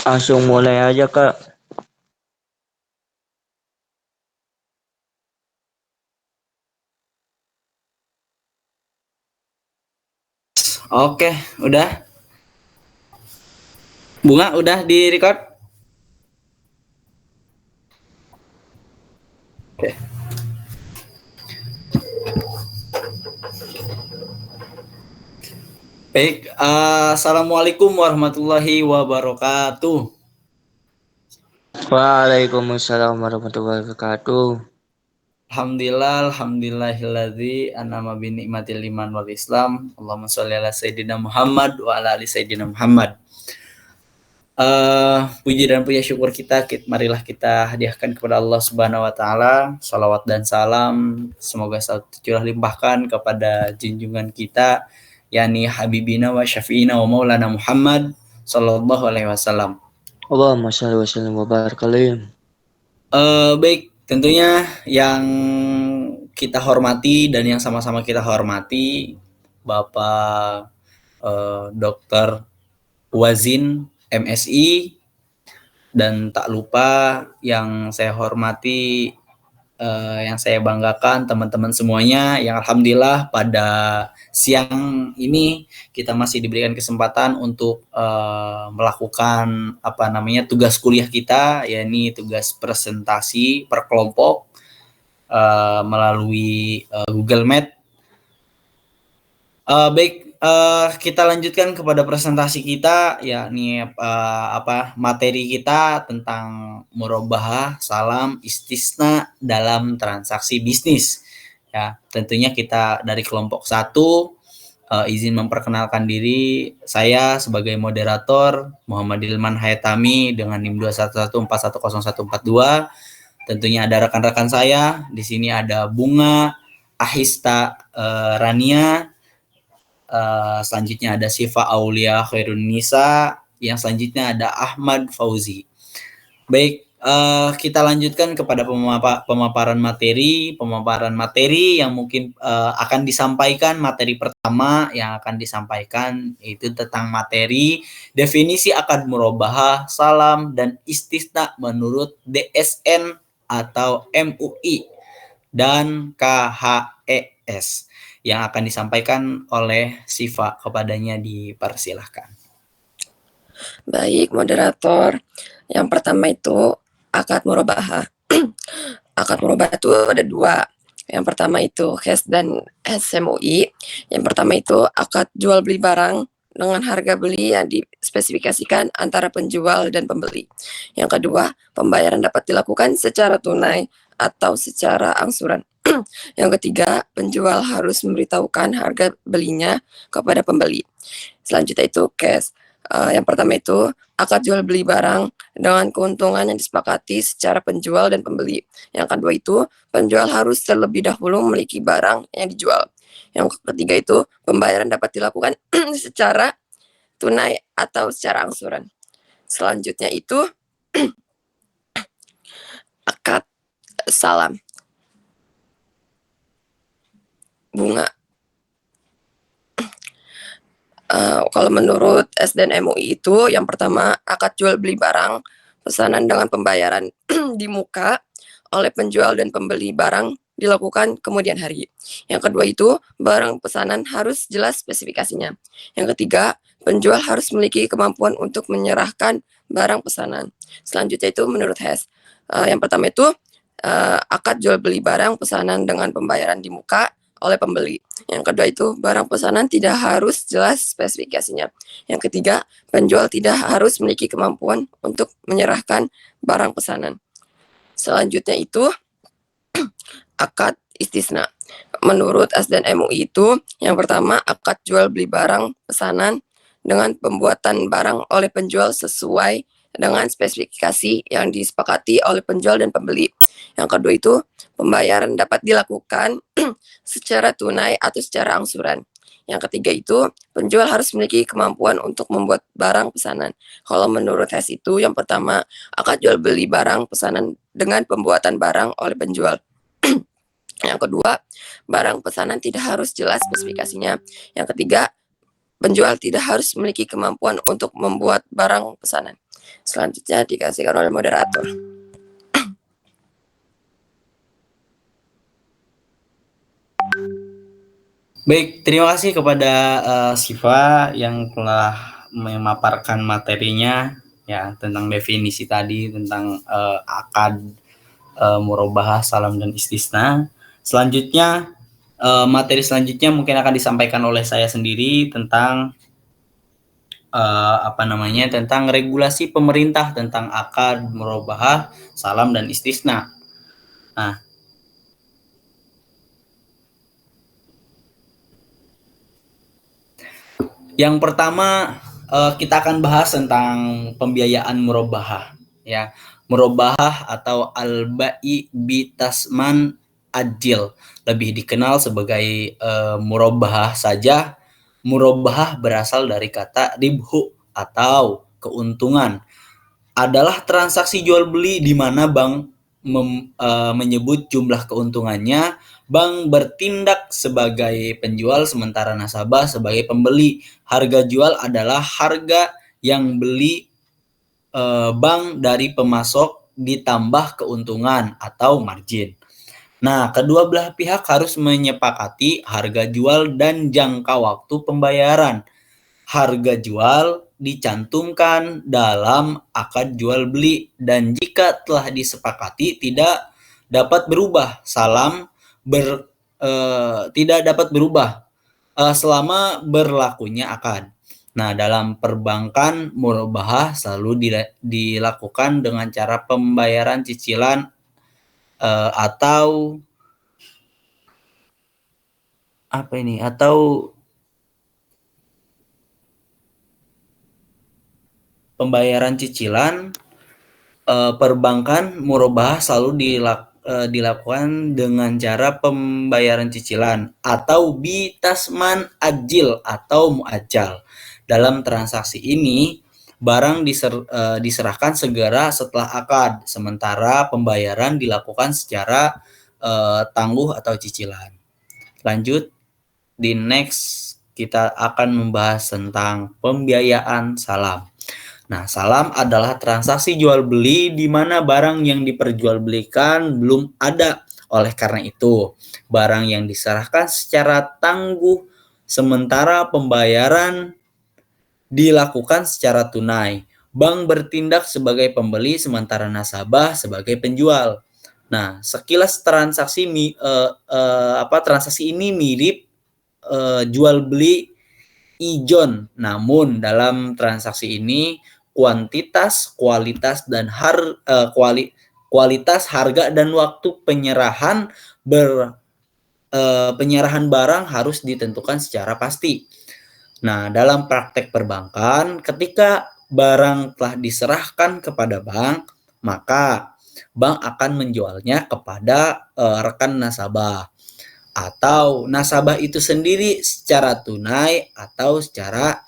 Langsung mulai aja, Kak. Oke, udah. Bunga udah di record? Oke. Baik, assalamualaikum warahmatullahi wabarakatuh. Waalaikumsalam warahmatullahi wabarakatuh. Alhamdulillahilladzi an'ama bi ni'matil iman wal Islam. Allahumma sholli ala sayyidina Muhammad wa ala ali sayyidina Muhammad. Puji dan puja syukur marilah kita hadiahkan kepada Allah Subhanahu wa taala. Salawat dan salam semoga selalu tercurah limpahkan kepada junjungan kita yakni habibina wa syafiina wa maulana Muhammad sallallahu alaihi wasallam. Allahumma shalli wa sallim wa barik alaihi. Baik, tentunya yang kita hormati dan yang sama-sama kita hormati Bapak Dr. Wazin MSI, dan tak lupa yang saya hormati, yang saya banggakan teman-teman semuanya yang alhamdulillah pada siang ini kita masih diberikan kesempatan untuk melakukan tugas kuliah kita, yakni tugas presentasi per kelompok melalui Google Meet. Baik, kita lanjutkan kepada presentasi kita, yakni materi kita tentang murabahah, salam, istisna dalam transaksi bisnis. Ya, tentunya kita dari kelompok 1, izin memperkenalkan diri, saya sebagai moderator Muhammad Ilman Hayatami dengan NIM 211410142. Tentunya ada rekan-rekan saya, di sini ada Bunga Ahista Rania. Selanjutnya ada Sifa Aulia Khairun Nisa, yang selanjutnya ada Ahmad Fauzi. Baik, kita lanjutkan kepada pemaparan materi yang mungkin akan disampaikan. Materi pertama yang akan disampaikan itu tentang materi definisi akad murabahah, salam, dan istisna menurut DSN atau MUI dan KHES, yang akan disampaikan oleh Sifa. Kepadanya dipersilahkan. Baik, moderator. Yang pertama itu akad murabahah. Akad murabahah itu ada 2. Yang pertama itu KHES dan SMUI. Yang pertama itu akad jual beli barang dengan harga beli yang dispesifikasikan antara penjual dan pembeli. Yang kedua, pembayaran dapat dilakukan secara tunai atau secara angsuran. Yang ketiga, penjual harus memberitahukan harga belinya kepada pembeli. Selanjutnya itu cash. Yang pertama itu akad jual beli barang dengan keuntungan yang disepakati secara penjual dan pembeli. Yang kedua itu penjual harus terlebih dahulu memiliki barang yang dijual. Yang ketiga itu pembayaran dapat dilakukan secara tunai atau secara angsuran. Selanjutnya itu akad salam. Bunga. Kalau menurut S dan MUI itu yang pertama akad jual beli barang pesanan dengan pembayaran di muka oleh penjual dan pembeli barang dilakukan kemudian hari. Yang kedua itu barang pesanan harus jelas spesifikasinya. Yang ketiga, penjual harus memiliki kemampuan untuk menyerahkan barang pesanan. Selanjutnya itu menurut HES. Yang pertama itu akad jual beli barang pesanan dengan pembayaran di muka oleh pembeli. Yang kedua itu barang pesanan tidak harus jelas spesifikasinya. Yang ketiga, penjual tidak harus memiliki kemampuan untuk menyerahkan barang pesanan. Selanjutnya itu akad istisna. Menurut S dan MUI itu yang pertama akad jual beli barang pesanan dengan pembuatan barang oleh penjual sesuai dengan spesifikasi yang disepakati oleh penjual dan pembeli. Yang kedua itu pembayaran dapat dilakukan secara tunai atau secara angsuran. Yang ketiga itu penjual harus memiliki kemampuan untuk membuat barang pesanan. Kalau menurut HES itu yang pertama akad jual beli barang pesanan dengan pembuatan barang oleh penjual. Yang kedua, barang pesanan tidak harus jelas spesifikasinya. Yang ketiga, penjual tidak harus memiliki kemampuan untuk membuat barang pesanan. Selanjutnya dikasihkan oleh moderator. Baik, terima kasih kepada Siva yang telah memaparkan materinya ya tentang definisi tadi tentang akad, murabahah, salam dan istisna. Selanjutnya materi selanjutnya mungkin akan disampaikan oleh saya sendiri tentang tentang regulasi pemerintah tentang akad, murabahah, salam dan istisna. Nah, yang pertama kita akan bahas tentang pembiayaan murabahah ya. Murabahah atau al-bai bi tasman ajil, lebih dikenal sebagai murabahah saja. Murabahah berasal dari kata ribhu atau keuntungan. Adalah transaksi jual beli di mana bank menyebut jumlah keuntungannya, bank bertindak sebagai penjual sementara nasabah sebagai pembeli. Harga jual adalah harga yang beli bank dari pemasok ditambah keuntungan atau margin. Nah, kedua belah pihak harus menyepakati harga jual dan jangka waktu pembayaran. Harga jual dicantumkan dalam akad jual beli dan jika telah disepakati tidak dapat berubah. Tidak dapat berubah selama berlakunya akad. Nah, dalam perbankan murabahah selalu dilakukan dengan cara pembayaran cicilan atau pembayaran cicilan. Perbankan murabahah selalu dilakukan dengan cara pembayaran cicilan atau bitasman ajil atau muajjal. Dalam transaksi ini barang diserahkan segera setelah akad, sementara pembayaran dilakukan secara tangguh atau cicilan. Lanjut, di next kita akan membahas tentang pembiayaan salam. Nah, salam adalah transaksi jual beli di mana barang yang diperjualbelikan belum ada. Oleh karena itu, barang yang diserahkan secara tangguh sementara pembayaran dilakukan secara tunai. Bank bertindak sebagai pembeli sementara nasabah sebagai penjual. Nah, sekilas transaksi ini mirip jual beli ijon. Namun dalam transaksi ini kuantitas, kualitas dan kualitas, harga dan waktu penyerahan barang harus ditentukan secara pasti. Nah, dalam praktek perbankan, ketika barang telah diserahkan kepada bank, maka bank akan menjualnya kepada rekan nasabah atau nasabah itu sendiri secara tunai atau secara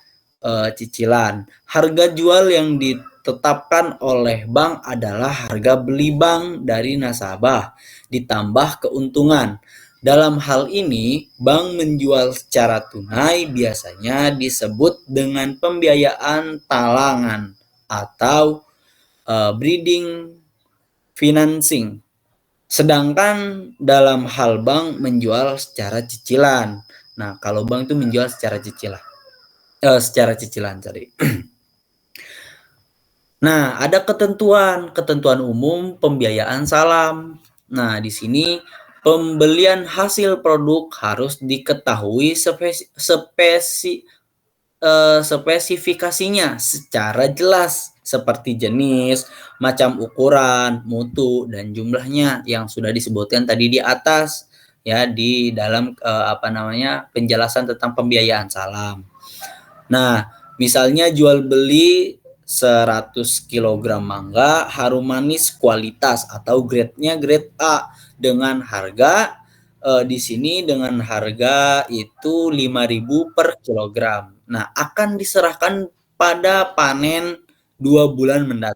cicilan. Harga jual yang ditetapkan oleh bank adalah harga beli bank dari nasabah ditambah keuntungan. Dalam hal ini, bank menjual secara tunai biasanya disebut dengan pembiayaan talangan atau bridging financing. Sedangkan dalam hal bank menjual secara cicilan. Nah, kalau bank itu menjual secara cicilan. Nah, ada ketentuan umum pembiayaan salam. Nah, di sini pembelian hasil produk harus diketahui spesifikasinya secara jelas seperti jenis, macam ukuran, mutu dan jumlahnya yang sudah disebutkan tadi di atas ya di dalam penjelasan tentang pembiayaan salam. Nah, misalnya jual beli 100 kg mangga harum manis kualitas atau grade-nya grade A dengan harga di sini dengan harga itu 5.000 per kilogram. Nah, akan diserahkan pada panen 2 bulan mendatang.